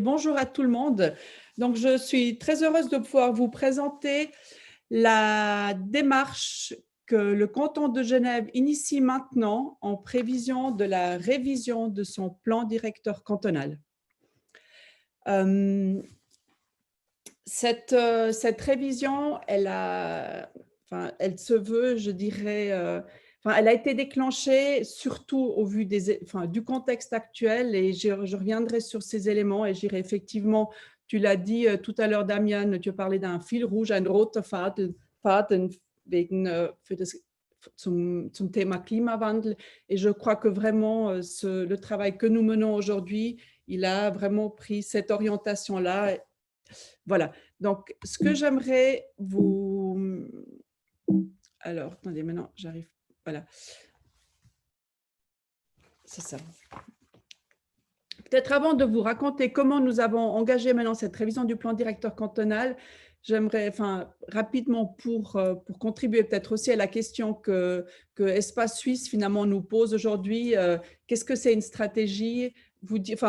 Bonjour à tout le monde. Donc, je suis très heureuse de pouvoir vous présenter la démarche que le canton de Genève initie maintenant en prévision de la révision de son plan directeur cantonal. Cette révision, elle se veut, je dirais, elle a été déclenchée surtout au vu du contexte actuel et je reviendrai sur ces éléments et j'irai effectivement, tu l'as dit tout à l'heure, Damian, tu as parlé d'un fil rouge, ein roter Faden zum Thema Klimawandel. Et je crois que vraiment, le travail que nous menons aujourd'hui, il a vraiment pris cette orientation-là. Voilà, donc ce que j'aimerais vous… Alors, attendez, maintenant j'arrive, voilà, c'est ça. Peut-être avant de vous raconter comment nous avons engagé maintenant cette révision du plan directeur cantonal, j'aimerais, rapidement pour contribuer peut-être aussi à la question que Espace Suisse finalement nous pose aujourd'hui, qu'est-ce que c'est une stratégie? Dire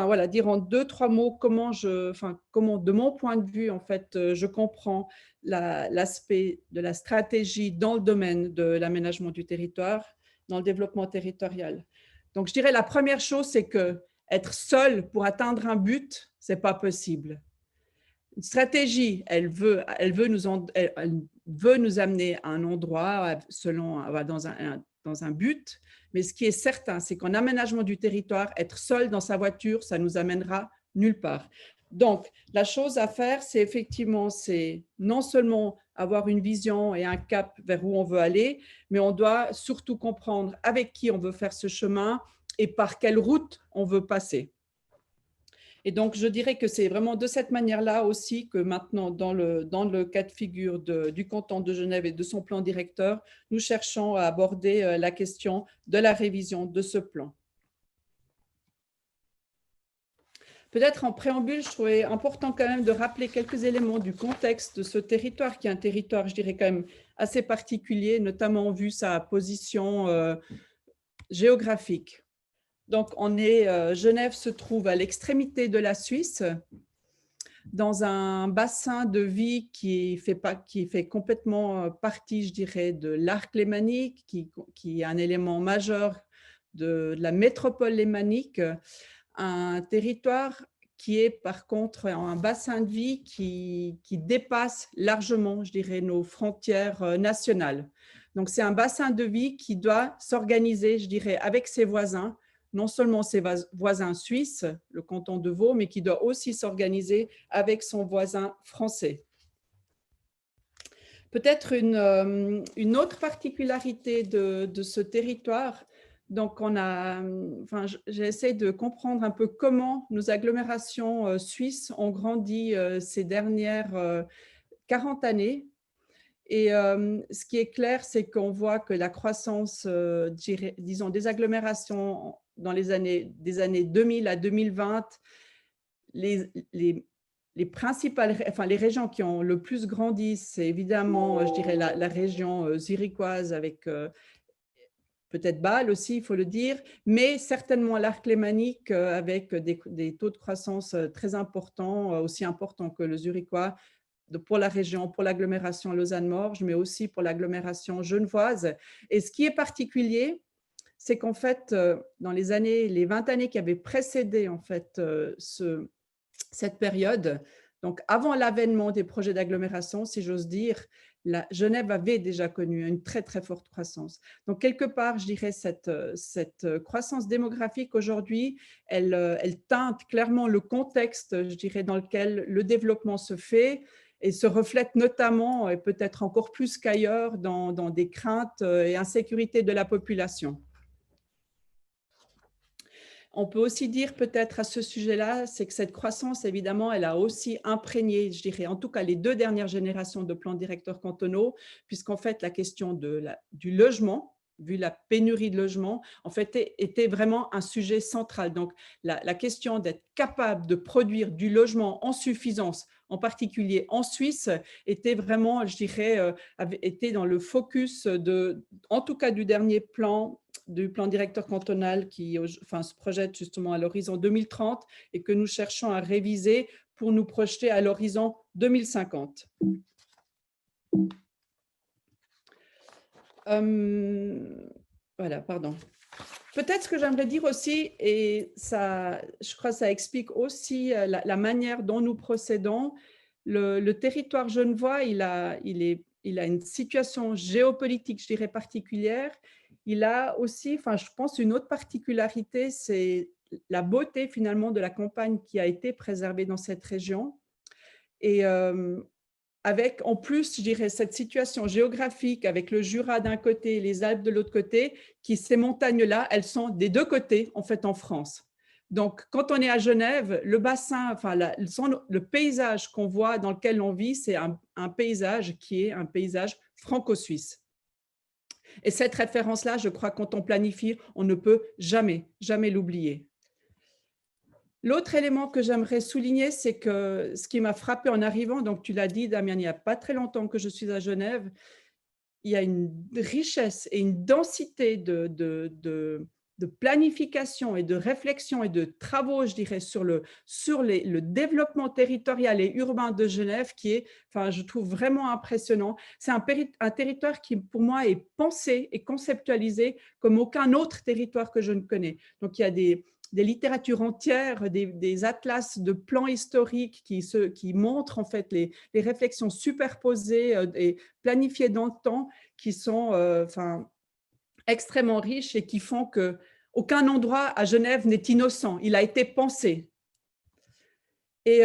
en 2-3 mots comment de mon point de vue, en fait, je comprends l'aspect de la stratégie dans le domaine de l'aménagement du territoire, dans le développement territorial. Donc, je dirais la première chose, c'est que être seul pour atteindre un but, ce n'est pas possible. Une stratégie, elle veut nous amener à un endroit dans un but, mais ce qui est certain, c'est qu'en aménagement du territoire, être seul dans sa voiture, ça nous amènera nulle part. Donc, la chose à faire, c'est effectivement, c'est non seulement avoir une vision et un cap vers où on veut aller, mais on doit surtout comprendre avec qui on veut faire ce chemin et par quelle route on veut passer. Et donc, je dirais que c'est vraiment de cette manière-là aussi que maintenant, dans le cas de figure du canton de Genève et de son plan directeur, nous cherchons à aborder la question de la révision de ce plan. Peut-être en préambule, je trouvais important quand même de rappeler quelques éléments du contexte de ce territoire, qui est un territoire, je dirais, quand même assez particulier, notamment vu sa position géographique. Donc, Genève se trouve à l'extrémité de la Suisse, dans un bassin de vie qui fait complètement partie, je dirais, de l'arc lémanique, qui est un élément majeur de la métropole lémanique, un territoire qui est par contre un bassin de vie qui dépasse largement, je dirais, nos frontières nationales. Donc, c'est un bassin de vie qui doit s'organiser, je dirais, avec ses voisins, non seulement ses voisins suisses, le canton de Vaud, mais qui doit aussi s'organiser avec son voisin français. Peut-être une autre particularité de ce territoire, donc j'essaie de comprendre un peu comment nos agglomérations suisses ont grandi ces dernières 40 années. Et ce qui est clair, c'est qu'on voit que la croissance, disons, des agglomérations des années 2000 à 2020, les régions qui ont le plus grandi, c'est évidemment, je dirais, la région zurichoise avec peut-être Bâle aussi, il faut le dire, mais certainement l'arc lémanique avec des taux de croissance très importants, aussi importants que le zurichois, pour la région, pour l'agglomération Lausanne-Morges, mais aussi pour l'agglomération genevoise. Et ce qui est particulier, c'est qu'en fait, dans les 20 années qui avaient précédé en fait, cette période, donc avant l'avènement des projets d'agglomération, si j'ose dire, Genève avait déjà connu une très, très forte croissance. Donc, quelque part, je dirais, cette croissance démographique aujourd'hui, elle teinte clairement le contexte, je dirais, dans lequel le développement se fait, et se reflète notamment, et peut-être encore plus qu'ailleurs, dans des craintes et insécurités de la population. On peut aussi dire peut-être à ce sujet-là, c'est que cette croissance, évidemment, elle a aussi imprégné, je dirais, en tout cas les 2 dernières générations de plans directeurs cantonaux, puisqu'en fait, la question du logement, vu la pénurie de logements, en fait, était vraiment un sujet central. Donc, la question d'être capable de produire du logement en suffisance, en particulier en Suisse, était vraiment, je dirais, était dans le focus en tout cas du dernier plan, du plan directeur cantonal qui se projette justement à l'horizon 2030 et que nous cherchons à réviser pour nous projeter à l'horizon 2050. Voilà, pardon. Peut-être ce que j'aimerais dire aussi, et ça, je crois que ça explique aussi la manière dont nous procédons. Le territoire genevois, il a une situation géopolitique, je dirais, particulière. Il a aussi, je pense, une autre particularité, c'est la beauté finalement de la campagne qui a été préservée dans cette région. Et avec, en plus, je dirais, cette situation géographique avec le Jura d'un côté et les Alpes de l'autre côté, ces montagnes-là, elles sont des deux côtés, en fait, en France. Donc, quand on est à Genève, le bassin, le paysage qu'on voit dans lequel on vit, c'est un paysage qui est un paysage franco-suisse. Et cette référence-là, je crois, quand on planifie, on ne peut jamais, jamais l'oublier. L'autre élément que j'aimerais souligner, c'est que ce qui m'a frappé en arrivant, donc tu l'as dit, Damien, il n'y a pas très longtemps que je suis à Genève, il y a une richesse et une densité de planification et de réflexion et de travaux, je dirais, sur le développement territorial et urbain de Genève qui est, je trouve vraiment impressionnant. C'est un territoire qui, pour moi, est pensé et conceptualisé comme aucun autre territoire que je ne connais. Donc, il y a des littératures entières, des atlas de plans historiques qui montrent en fait les réflexions superposées et planifiées dans le temps qui sont extrêmement riches et qui font qu'aucun endroit à Genève n'est innocent. Il a été pensé. Et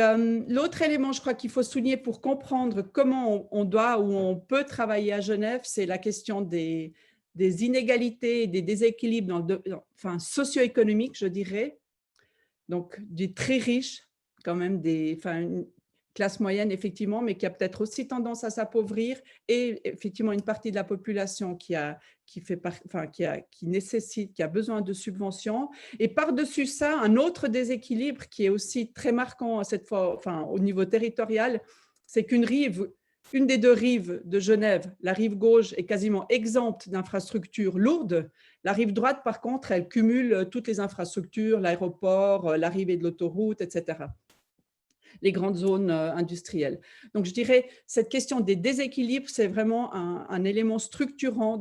l'autre élément, je crois qu'il faut souligner pour comprendre comment on doit ou on peut travailler à Genève, c'est la question des inégalités et des déséquilibres socio-économiques, je dirais. Donc, des très riches, quand même, une classe moyenne, effectivement, mais qui a peut-être aussi tendance à s'appauvrir, et effectivement une partie de la population qui a besoin de subventions. Et par-dessus ça, un autre déséquilibre qui est aussi très marquant cette fois, au niveau territorial, c'est qu'une des deux rives de Genève, la rive gauche, est quasiment exempte d'infrastructures lourdes. La rive droite, par contre, elle cumule toutes les infrastructures, l'aéroport, l'arrivée de l'autoroute, etc. Les grandes zones industrielles. Donc, je dirais, cette question des déséquilibres, c'est vraiment un élément structurant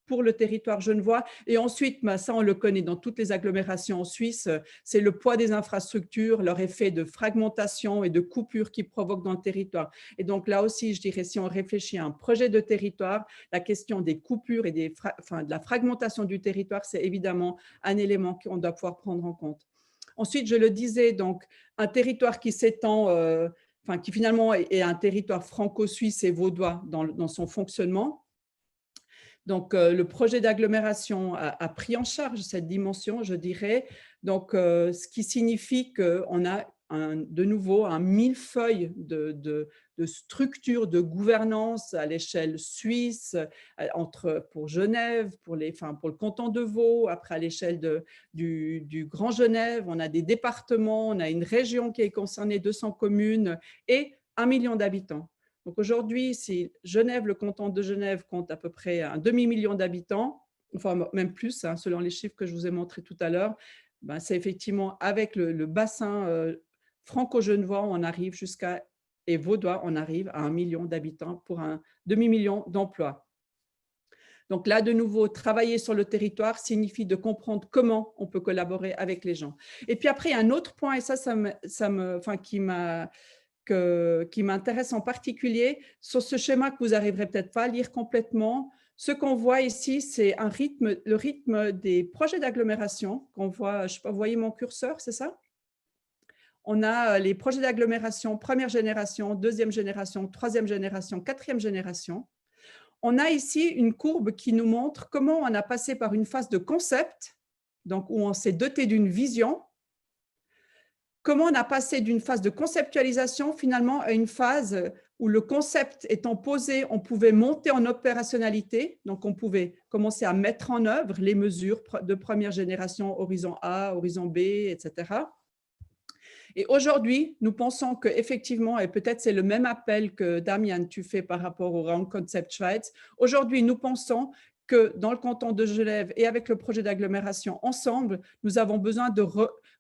pour le territoire genevois. Et ensuite, ça, on le connaît dans toutes les agglomérations en Suisse, c'est le poids des infrastructures, leur effet de fragmentation et de coupure qu'ils provoquent dans le territoire. Et donc, là aussi, je dirais, si on réfléchit à un projet de territoire, la question des coupures et de la fragmentation du territoire, c'est évidemment un élément qu'on doit pouvoir prendre en compte. Ensuite, je le disais, donc, un territoire qui s'étend, qui finalement est un territoire franco-suisse et vaudois dans son fonctionnement. Donc, le projet d'agglomération a pris en charge cette dimension, je dirais. Donc, ce qui signifie qu'on a de nouveau un millefeuille de structures de gouvernance à l'échelle suisse, pour Genève, pour le canton de Vaud, après à l'échelle du Grand Genève, on a des départements, on a une région qui est concernée, 200 communes et 1 million d'habitants. Donc aujourd'hui, si Genève, le canton de Genève compte à peu près un demi-million d'habitants, enfin même plus, selon les chiffres que je vous ai montrés tout à l'heure, c'est effectivement avec le bassin franco-genevois, on arrive et vaudois, on arrive à 1 million d'habitants pour un demi-million d'emplois. Donc là, de nouveau, travailler sur le territoire signifie de comprendre comment on peut collaborer avec les gens. Et puis après, il y a un autre point, et qui m'intéresse en particulier, sur ce schéma que vous n'arriverez peut-être pas à lire complètement. Ce qu'on voit ici, c'est le rythme des projets d'agglomération qu'on voit. Je sais pas, vous voyez mon curseur, c'est ça? On a les projets d'agglomération, première génération, deuxième génération, troisième génération, quatrième génération. On a ici une courbe qui nous montre comment on a passé par une phase de concept, donc où on s'est doté d'une vision, comment on a passé d'une phase de conceptualisation finalement à une phase où le concept étant posé, on pouvait monter en opérationnalité, donc on pouvait commencer à mettre en œuvre les mesures de première génération, horizon A, horizon B, etc. Et aujourd'hui, nous pensons qu'effectivement, et peut-être c'est le même appel que Damian, tu fais par rapport au Raum Concept Schweiz, aujourd'hui, nous pensons que dans le canton de Genève et avec le projet d'agglomération ensemble, nous avons besoin de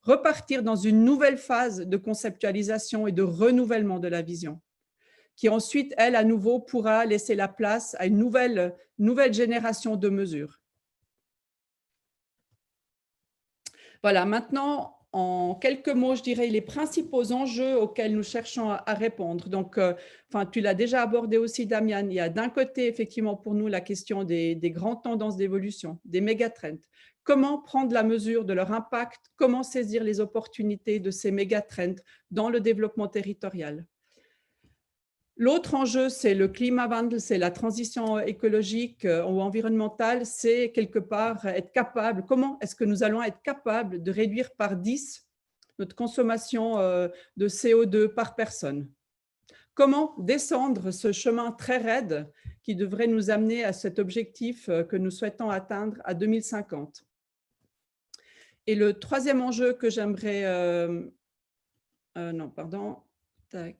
repartir dans une nouvelle phase de conceptualisation et de renouvellement de la vision, qui ensuite, elle, à nouveau, pourra laisser la place à une nouvelle génération de mesures. Voilà, maintenant, en quelques mots, je dirais les principaux enjeux auxquels nous cherchons à répondre. Donc, tu l'as déjà abordé aussi, Damian. Il y a d'un côté, effectivement, pour nous, la question des grandes tendances d'évolution, des mégatrends. Comment prendre la mesure de leur impact? Comment saisir les opportunités de ces mégatrends dans le développement territorial? L'autre enjeu, c'est le Klimawandel, c'est la transition écologique ou environnementale, c'est quelque part être capable, comment est-ce que nous allons être capables de réduire par 10 notre consommation de CO2 par personne? Comment descendre ce chemin très raide qui devrait nous amener à cet objectif que nous souhaitons atteindre à 2050? Et le troisième enjeu que j'aimerais… non, pardon. Tac.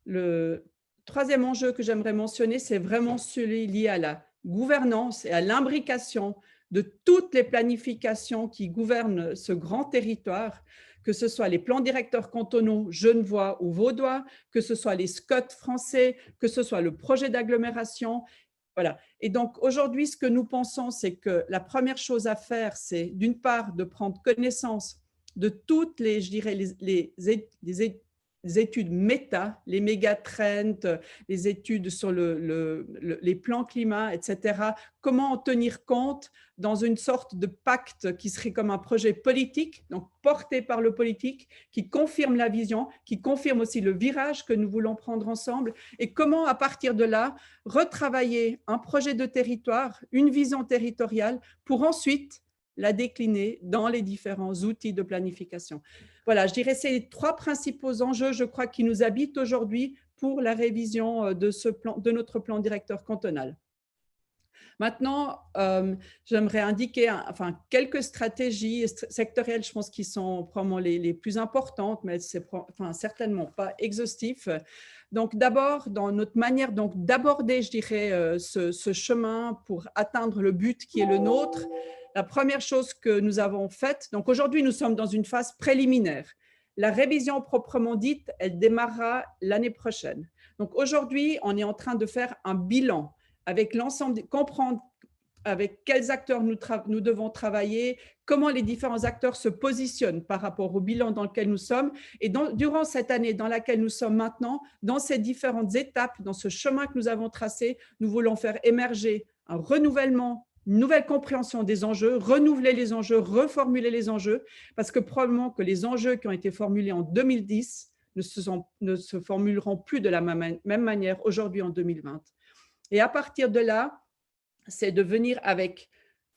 Le troisième enjeu que j'aimerais mentionner, c'est vraiment celui lié à la gouvernance et à l'imbrication de toutes les planifications qui gouvernent ce grand territoire, que ce soit les plans directeurs cantonaux genevois ou vaudois, que ce soit les SCOT français, que ce soit le projet d'agglomération. Voilà. Et donc aujourd'hui, ce que nous pensons, c'est que la première chose à faire, c'est d'une part de prendre connaissance de toutes les, je dirais, les études méta, les mégatrends, les études sur les plans climat, etc. Comment en tenir compte dans une sorte de pacte qui serait comme un projet politique, donc porté par le politique, qui confirme la vision, qui confirme aussi le virage que nous voulons prendre ensemble, et comment à partir de là, retravailler un projet de territoire, une vision territoriale, pour ensuite la décliner dans les différents outils de planification. Voilà, je dirais ces trois principaux enjeux, je crois, qui nous habitent aujourd'hui pour la révision de notre plan directeur cantonal. Maintenant, j'aimerais indiquer quelques stratégies sectorielles, je pense, qui sont probablement les plus importantes, mais ce n'est certainement pas exhaustif. Donc, d'abord, dans notre manière d'aborder, je dirais, ce chemin pour atteindre le but qui est le nôtre, la première chose que nous avons faite, donc aujourd'hui, nous sommes dans une phase préliminaire. La révision proprement dite, elle démarrera l'année prochaine. Donc aujourd'hui, on est en train de faire un bilan avec l'ensemble, comprendre avec quels acteurs nous devons travailler, comment les différents acteurs se positionnent par rapport au bilan dans lequel nous sommes. Et durant cette année dans laquelle nous sommes maintenant, dans ces différentes étapes, dans ce chemin que nous avons tracé, nous voulons faire émerger un renouvellement, une nouvelle compréhension des enjeux, renouveler les enjeux, reformuler les enjeux, parce que probablement que les enjeux qui ont été formulés en 2010 ne se formuleront plus de la même manière aujourd'hui en 2020. Et à partir de là, c'est de venir avec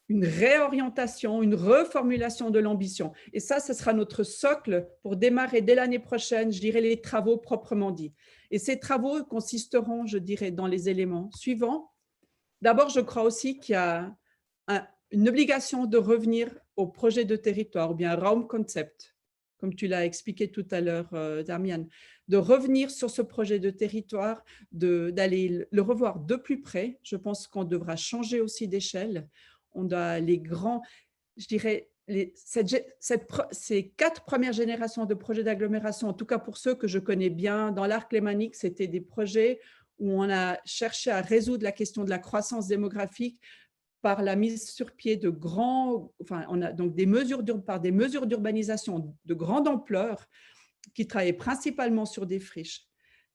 une réorientation, une reformulation de l'ambition. Et ça, ce sera notre socle pour démarrer dès l'année prochaine, je dirais, les travaux proprement dits. Et ces travaux consisteront, je dirais, dans les éléments suivants. D'abord, je crois aussi qu'il y a une obligation de revenir au projet de territoire, ou bien Raum Concept, comme tu l'as expliqué tout à l'heure, Damian, de revenir sur ce projet de territoire, d'aller le revoir de plus près. Je pense qu'on devra changer aussi d'échelle. On doit les grands, je dirais, ces 4 premières générations de projets d'agglomération, en tout cas pour ceux que je connais bien, dans l'arc lémanique, c'était des projets où on a cherché à résoudre la question de la croissance démographique par la mise sur pied de on a donc par des mesures d'urbanisation de grande ampleur qui travaillaient principalement sur des friches.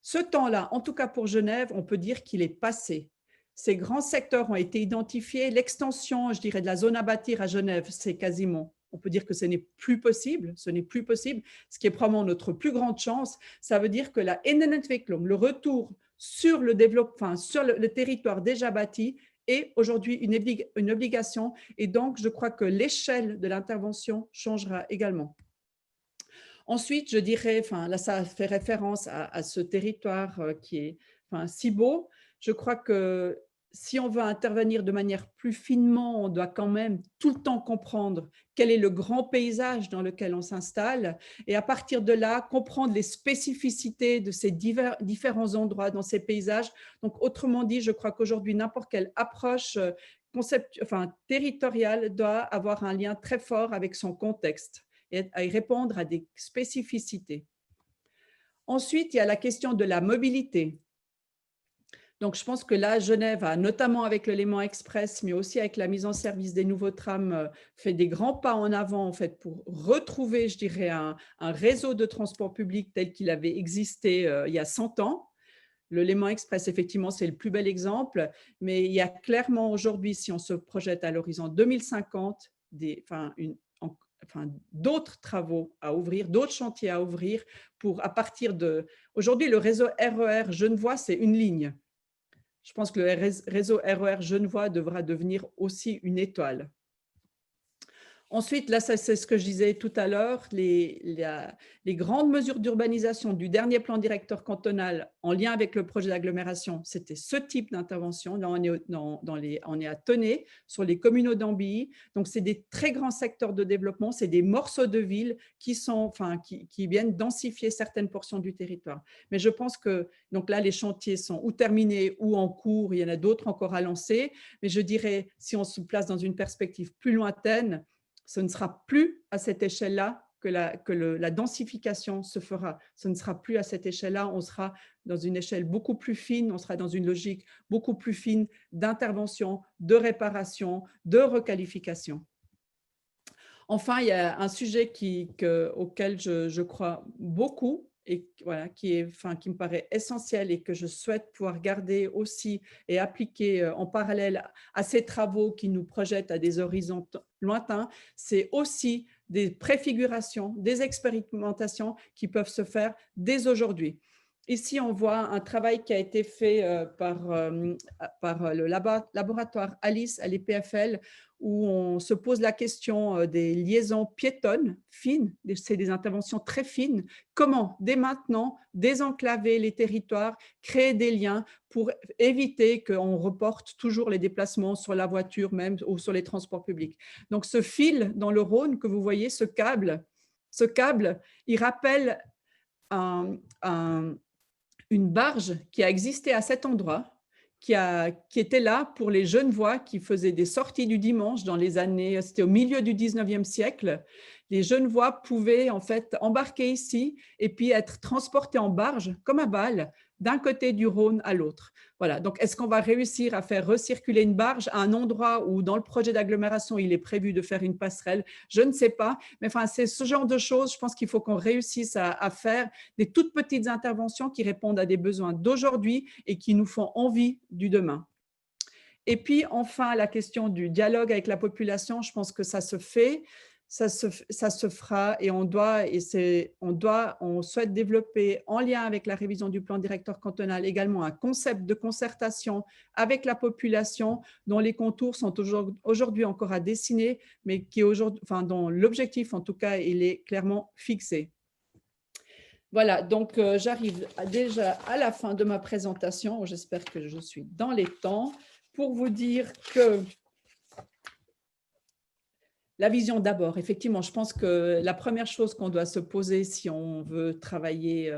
Ce temps-là, en tout cas pour Genève, on peut dire qu'il est passé. Ces grands secteurs ont été identifiés. L'extension, je dirais, de la zone à bâtir à Genève, c'est quasiment, on peut dire que ce n'est plus possible. Ce n'est plus possible, ce qui est probablement notre plus grande chance. Ça veut dire que la Innenentwicklung, le retour sur le développement, sur le territoire déjà bâti, est aujourd'hui une obligation. Et donc, je crois que l'échelle de l'intervention changera également. Ensuite, je dirais, enfin, là, ça fait référence à ce territoire qui est si beau. Je crois que si on veut intervenir de manière plus finement, on doit quand même tout le temps comprendre quel est le grand paysage dans lequel on s'installe et à partir de là, comprendre les spécificités de ces différents endroits dans ces paysages. Donc, autrement dit, je crois qu'aujourd'hui, n'importe quelle approche territoriale doit avoir un lien très fort avec son contexte et à y répondre à des spécificités. Ensuite, il y a la question de la mobilité. Donc, je pense que là, Genève, notamment avec le Léman Express, mais aussi avec la mise en service des nouveaux trams, fait des grands pas en avant en fait, pour retrouver, je dirais, un réseau de transport public tel qu'il avait existé il y a 100 ans. Le Léman Express, effectivement, c'est le plus bel exemple, mais il y a clairement aujourd'hui, si on se projette à l'horizon 2050, d'autres travaux à ouvrir, d'autres chantiers à ouvrir pour, à partir de… Aujourd'hui, le réseau RER Genevois, c'est une ligne. Je pense que le réseau RER Genevois devra devenir aussi une étoile. Ensuite, là, c'est ce que je disais tout à l'heure, les grandes mesures d'urbanisation du dernier plan directeur cantonal en lien avec le projet d'agglomération, c'était ce type d'intervention. Là, on est à Tenay, sur les communaux d'Ambilly. Donc, c'est des très grands secteurs de développement, c'est des morceaux de ville qui viennent densifier certaines portions du territoire. Mais je pense que, donc là, les chantiers sont ou terminés ou en cours, il y en a d'autres encore à lancer. Mais je dirais, si on se place dans une perspective plus lointaine, ce ne sera plus à cette échelle-là que la densification se fera. Ce ne sera plus à cette échelle-là, on sera dans une échelle beaucoup plus fine, on sera dans une logique beaucoup plus fine d'intervention, de réparation, de requalification. Enfin, il y a un sujet auquel je crois beaucoup et voilà, qui me paraît essentiel et que je souhaite pouvoir garder aussi et appliquer en parallèle à ces travaux qui nous projettent à des horizons lointains, c'est aussi des préfigurations, des expérimentations qui peuvent se faire dès aujourd'hui. Ici, on voit un travail qui a été fait par le laboratoire Alice à l'EPFL, où on se pose la question des liaisons piétonnes fines, c'est des interventions très fines. Comment, dès maintenant, désenclaver les territoires, créer des liens pour éviter qu'on reporte toujours les déplacements sur la voiture même ou sur les transports publics. Donc, ce fil dans le Rhône que vous voyez, ce câble, il rappelle une barge qui a existé à cet endroit, qui était là pour les Genevois qui faisaient des sorties du dimanche dans les années, c'était au milieu du 19e siècle. Les Genevois pouvaient en fait embarquer ici et puis être transportés en barge, comme à Bâle, d'un côté du Rhône à l'autre. Voilà, donc est-ce qu'on va réussir à faire recirculer une barge à un endroit où dans le projet d'agglomération, il est prévu de faire une passerelle? Je ne sais pas, mais enfin, c'est ce genre de choses, je pense qu'il faut qu'on réussisse à faire des toutes petites interventions qui répondent à des besoins d'aujourd'hui et qui nous font envie du demain. Et puis, enfin, la question du dialogue avec la population, je pense que ça se fait, ça se fera et on souhaite développer en lien avec la révision du plan directeur cantonal également un concept de concertation avec la population dont les contours sont aujourd'hui encore à dessiner, mais dont l'objectif, en tout cas, il est clairement fixé. Voilà, donc j'arrive déjà à la fin de ma présentation. J'espère que je suis dans les temps pour vous dire que la vision d'abord, effectivement, je pense que la première chose qu'on doit se poser si on veut travailler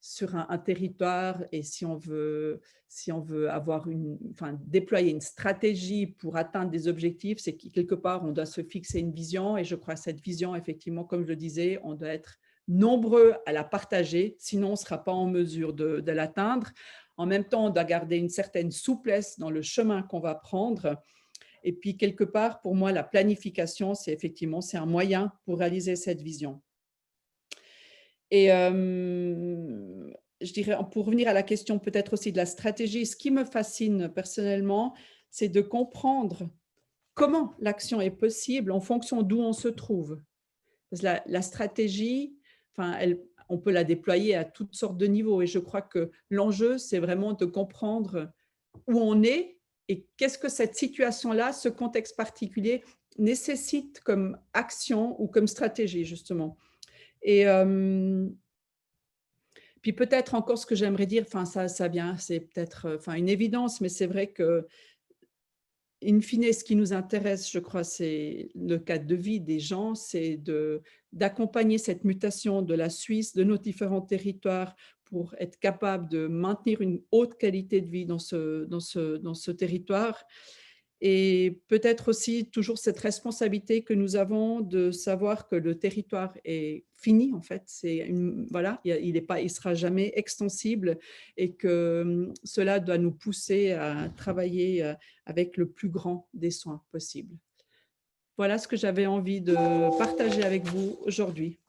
sur un territoire et si on veut déployer une stratégie pour atteindre des objectifs, c'est que quelque part, on doit se fixer une vision et je crois que cette vision, effectivement, comme je le disais, on doit être nombreux à la partager, sinon on ne sera pas en mesure de l'atteindre. En même temps, on doit garder une certaine souplesse dans le chemin qu'on va prendre. Et puis, quelque part, pour moi, la planification, c'est un moyen pour réaliser cette vision. Et je dirais, pour revenir à la question peut-être aussi de la stratégie, ce qui me fascine personnellement, c'est de comprendre comment l'action est possible en fonction d'où on se trouve. Parce que la stratégie, on peut la déployer à toutes sortes de niveaux. Et je crois que l'enjeu, c'est vraiment de comprendre où on est et qu'est-ce que cette situation-là, ce contexte particulier, nécessite comme action ou comme stratégie, justement. Et puis peut-être encore ce que j'aimerais dire, enfin ça vient, c'est peut-être, enfin une évidence, mais c'est vrai que in fine, ce qui nous intéresse, je crois, c'est le cadre de vie des gens, c'est d'accompagner cette mutation de la Suisse, de nos différents territoires pour être capable de maintenir une haute qualité de vie dans ce territoire. Et peut-être aussi toujours cette responsabilité que nous avons de savoir que le territoire est fini en fait. Voilà, il sera jamais extensible et que cela doit nous pousser à travailler avec le plus grand des soins possibles. Voilà ce que j'avais envie de partager avec vous aujourd'hui.